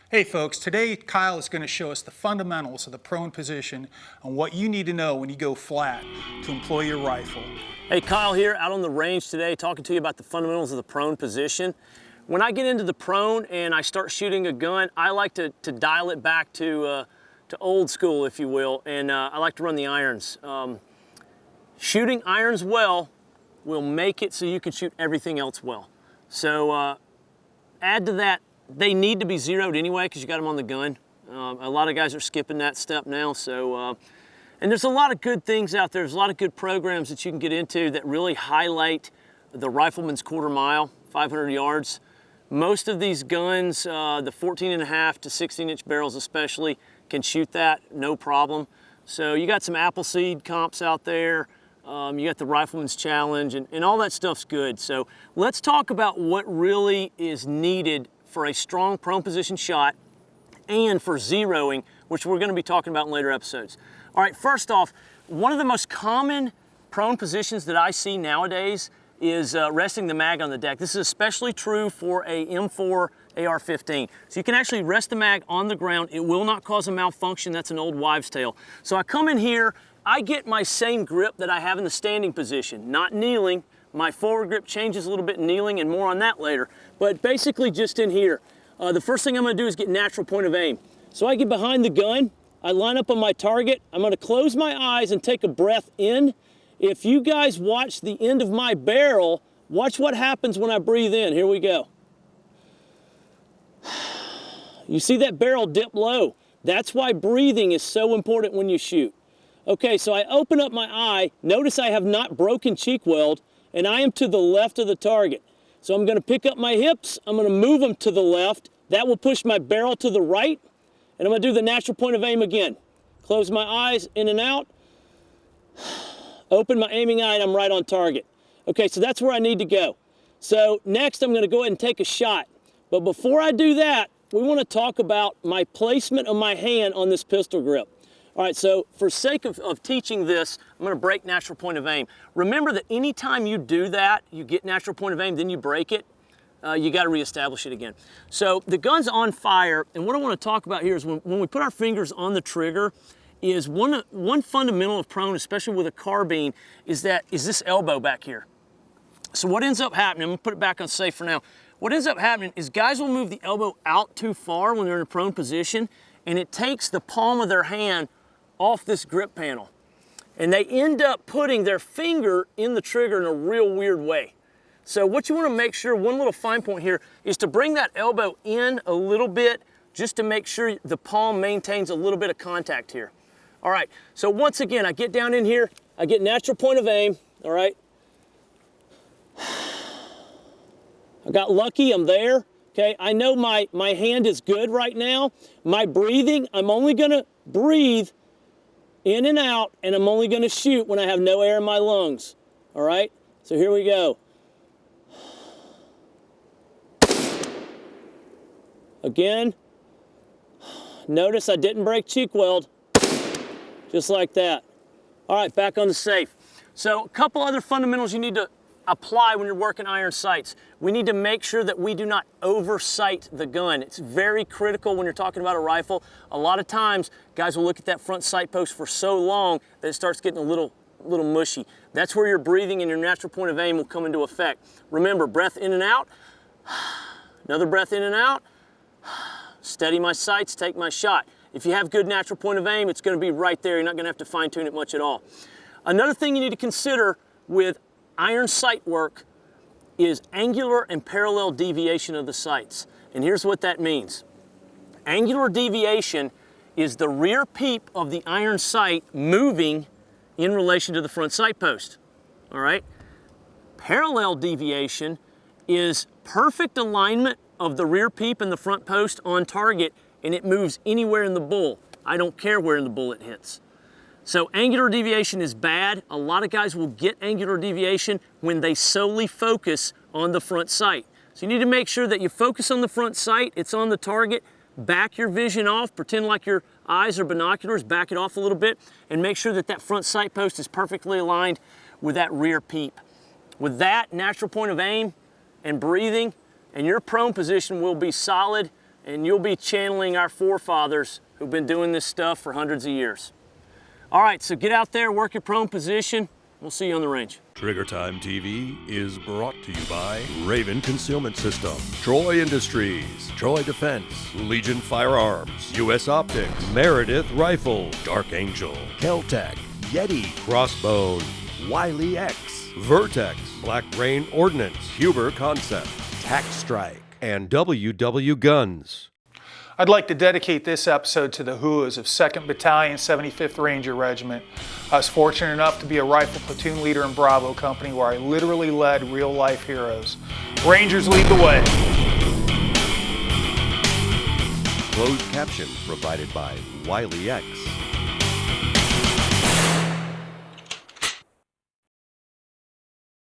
Hey folks, today Kyle is going to show us the fundamentals of the prone position and what you need to know when you go flat to employ your rifle. Hey, Kyle here, out on the range today, talking to you about the fundamentals of the prone position. When I get into the prone and I start shooting a gun, I like to dial it back to old school, if you will, and I like to run the irons. Shooting irons well will make it so you can shoot everything else well. So add to that, they need to be zeroed anyway because you got them on the gun. A lot of guys are skipping that step now. So, and there's a lot of good things out there. There's a lot of good programs that you can get into that really highlight the rifleman's quarter mile, 500 yards. Most of these guns, the 14.5 to 16-inch barrels especially, can shoot that, no problem. So you got some Appleseed comps out there. You got the Rifleman's Challenge, and all that stuff's good. So let's talk about what really is needed for a strong prone position shot and for zeroing, which we're going to be talking about in later episodes. All right, first off, one of the most common prone positions that I see nowadays is resting the mag on the deck. This is especially true for a M4 AR-15. So you can actually rest the mag on the ground. It will not cause a malfunction. That's an old wives' tale. So I come in here, I get my same grip that I have in the standing position, not kneeling. My forward grip changes a little bit kneeling, and more on that later. But basically just in here, the first thing I'm gonna do is get natural point of aim. So I get behind the gun, I line up on my target, I'm gonna close my eyes and take a breath in. If you guys watch the end of my barrel, watch what happens when I breathe in. Here we go. You see that barrel dip low. That's why breathing is so important when you shoot. Okay, so I open up my eye. Notice I have not broken cheek weld, and I am to the left of the target. So I'm gonna pick up my hips, I'm gonna move them to the left. That will push my barrel to the right, and I'm gonna do the natural point of aim again. Close my eyes, in and out. Open my aiming eye, and I'm right on target. Okay, so that's where I need to go. So next I'm gonna go ahead and take a shot. But before I do that, we wanna talk about my placement of my hand on this pistol grip. All right, so for sake of teaching this, I'm gonna break natural point of aim. Remember that anytime you do that, you get natural point of aim, then you break it, you gotta reestablish it again. So the gun's on fire, and what I wanna talk about here is when we put our fingers on the trigger, is one fundamental of prone, especially with a carbine, is this elbow back here. So what ends up happening, I'm gonna put it back on safe for now. What ends up happening is guys will move the elbow out too far when they're in a prone position, and it takes the palm of their hand off this grip panel. And they end up putting their finger in the trigger in a real weird way. So what you wanna make sure, one little fine point here, is to bring that elbow in a little bit just to make sure the palm maintains a little bit of contact here. All right, so once again, I get down in here, I get natural point of aim, all right? I got lucky, I'm there, okay? I know my hand is good right now. My breathing, I'm only gonna breathe in and out, and I'm only gonna shoot when I have no air in my lungs, all right? So here we go. Again, notice I didn't break cheek weld, just like that. All right, back on the safe. So a couple other fundamentals you need to apply when you're working iron sights. We need to make sure that we do not oversight the gun. It's very critical when you're talking about a rifle. A lot of times, guys will look at that front sight post for so long that it starts getting a little mushy. That's where your breathing and your natural point of aim will come into effect. Remember, breath in and out, another breath in and out, steady my sights, take my shot. If you have good natural point of aim, it's gonna be right there. You're not gonna have to fine tune it much at all. Another thing you need to consider with iron sight work is angular and parallel deviation of the sights. And here's what that means. Angular deviation is the rear peep of the iron sight moving in relation to the front sight post, all right? Parallel deviation is perfect alignment of the rear peep and the front post on target, and it moves anywhere in the bull. I don't care where in the bull it hits. So angular deviation is bad. A lot of guys will get angular deviation when they solely focus on the front sight. So you need to make sure that you focus on the front sight, it's on the target, back your vision off, pretend like your eyes are binoculars, back it off a little bit, and make sure that that front sight post is perfectly aligned with that rear peep. With that natural point of aim and breathing, and your prone position will be solid and you'll be channeling our forefathers who've been doing this stuff for hundreds of years. All right, so get out there, work your prone position. We'll see you on the range. Trigger Time TV is brought to you by Raven Concealment System, Troy Industries, Troy Defense, Legion Firearms, U.S. Optics, Meredith Rifle, Dark Angel, Keltec, Yeti, Crossbone, Wiley X, Vertex, Black Rain Ordnance, Huber Concept, Tac Strike, and WW Guns. I'd like to dedicate this episode to the Huas of 2nd Battalion, 75th Ranger Regiment. I was fortunate enough to be a rifle platoon leader in Bravo Company where I literally led real-life heroes. Rangers lead the way. Closed caption provided by Wiley X.